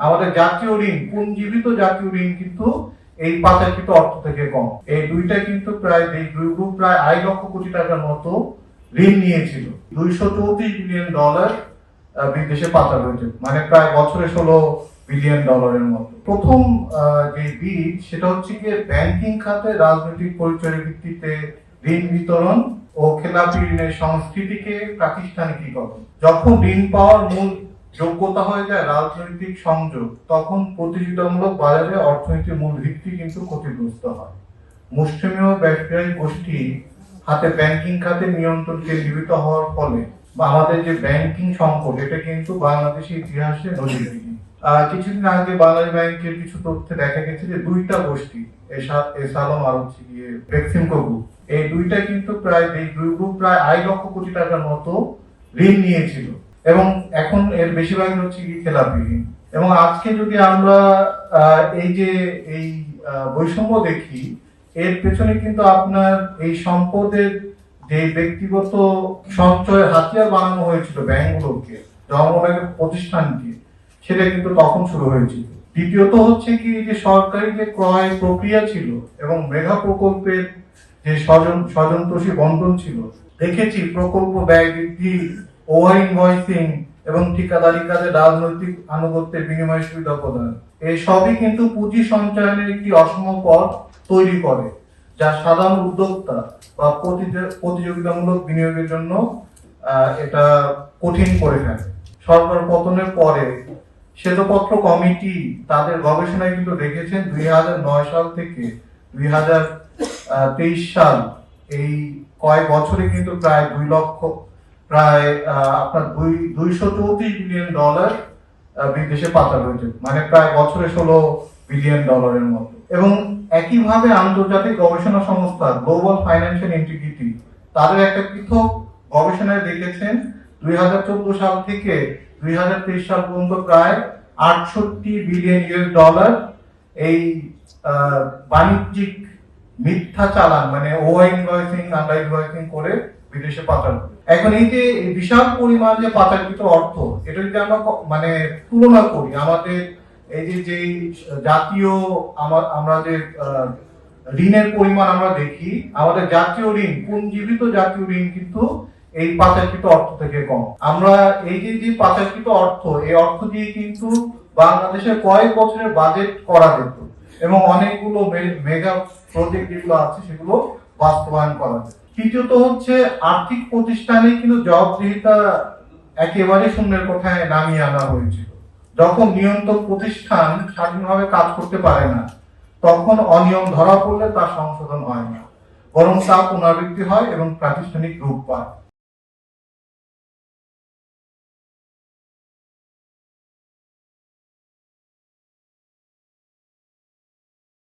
আমাদের জাতীয় ঋণ, পুঞ্জীবিত জাতীয় ঋণ কিন্তু এই পাচারকৃত অর্থ থেকে কম। এই দুইটা কিন্তু এই দুই গ্রুপ প্রায় 2.5 লক্ষ কোটি টাকার মতো ঋণ নিয়েছিল। $234 বিলিয়ন বিদেশে পাচার হয়েছে, মানে প্রায় বছরে $16 বিলিয়ন মতো। প্রথম যে দিক সেটা হচ্ছে কি, ব্যাংকিং খাতে রাজনৈতিক পরিচয়ের ভিত্তিতে ঋণ বিতরণ ও খেলাপি ঋণের সংস্কৃতিকে প্রাতিষ্ঠানিকীকরণ। যখন ঋণ পাওয়ার মূল যোগ্যতা হয়ে যায় রাজনৈতিক সংযোগ, তখন প্রতিযোগিতামূলক বাজারে অর্থনীতির মূল ভিত্তি কিন্তু ক্ষতিগ্রস্ত হয়। মুষ্টিমেয় ব্যবসায়ী গোষ্ঠী হাতে ব্যাংকিং খাতে নিয়ন্ত্রণ কেন্দ্রীভূত হওয়ার ফলে আমাদের যে ব্যাংকিং সংকট, এটা কিন্তু বাংলাদেশের ইতিহাসে নজিরবিহীন। কিছুদিন আগে বাংলাদেশ ব্যাংকের কিছু তথ্যে দেখা গেছে যে দুইটা গোষ্ঠী, এসালম আর হচ্ছে গিয়ে বেক্সিমকো গ্রুপ, এই দুইটা কিন্তু এই দুই গ্রুপ প্রায় 2.5 লক্ষ কোটি টাকার মতো ঋণ নিয়েছিল, এবং এখন এর বেশিরভাগ হচ্ছে কি খেলাপি ঋণ। এবং আজকে যদি আমরা এই বৈষম্য দেখি, এর পেছনে কিন্তু আপনার এই সম্পদের যে ব্যক্তিগত সঞ্চয়ের হাতিয়ার বানানো হয়েছিল ব্যাংকগুলোকে, জনগণের প্রতিষ্ঠানকে, সেটা কিন্তু তখন শুরু হয়েছিল। দ্বিতীয়ত হচ্ছে কি, যে সরকারি যে ক্রয় প্রক্রিয়া ছিল এবং মেগা প্রকল্পের যে স্বজনতোষী বন্টন ছিল, দেখেছি প্রকল্প ব্যয় বৃদ্ধি, ওভার ইনভয়েসিং এবং ঠিকাদারি কাজে রাজনৈতিক আনুগত্যের বিনিময়ে সুবিধা প্রদান, এই সবই কিন্তু পুঁজি সঞ্চয়নের একটি অসম পথ তৈরি করে, যা সাধারণ উদ্যোক্তা বা প্রতিযোগিতামূলক বিনিয়োগের জন্য এটা কঠিন করে ফেলে। সরকার পতনের পরে শ্বেতপত্র কমিটি তাদের গবেষণায় কিন্তু দেখেছেন 2009 সাল থেকে 2023 সাল, এই কয়েক বছরে কিন্তু প্রায় $234 বিলিয়ন বিদেশে পাচার হয়েছে, মানে প্রায় বছরে $16 বিলিয়ন মতো। এবং একইভাবে আন্তর্জাতিক গবেষণা সংস্থা গ্লোবাল ফাইন্যান্সিয়াল ইন্টিগ্রিটি তাদের একটা পৃথক গবেষণায় দেখেছেন 2014 সাল থেকে 2023 সাল পর্যন্ত প্রায় $68 বিলিয়ন এই বাণিজ্যিক মিথ্যা চালান, মানে ওভার ইনভয়েসিং, আন্ডার ইনভয়েসিং করে বিদেশে পাচার করে। এখন এই যে বিশাল পরিমাণ যে পাচারকৃত অর্থ, এটা যদি আমরা মানে তুলনা করি, আমাদের এই যে জাতীয় আমরা যে ঋণের পরিমাণ আমরা দেখি, আমাদের জাতীয় ঋণ, পুঞ্জীবিত জাতীয় ঋণ কিন্তু এই পাচারকৃত অর্থ থেকে কম। আমরা এই যে পাচারকৃত অর্থ, এই অর্থ দিয়ে কিন্তু বাংলাদেশের কয়েক বছরের বাজেট করা যেত, এবং অনেকগুলো মেগা প্রজেক্ট যেগুলো আছে সেগুলো বাস্তবায়ন করা যায়। তৃতীয়ত হচ্ছে আর্থিক প্রতিষ্ঠানে কিন্তু জবাবদিহিতা একেবারে শূন্যের কোঠায় নামিয়ে আনা হয়েছিল। যখন নিয়ন্ত্রক প্রতিষ্ঠান স্বাধীনভাবে কাজ করতে পারে না, তখন অনিয়ম ধরা পড়লে তা সংশোধন হয় না, বরং তা পুনরাবৃত্তি হয় এবং প্রাতিষ্ঠানিক রূপ পায়।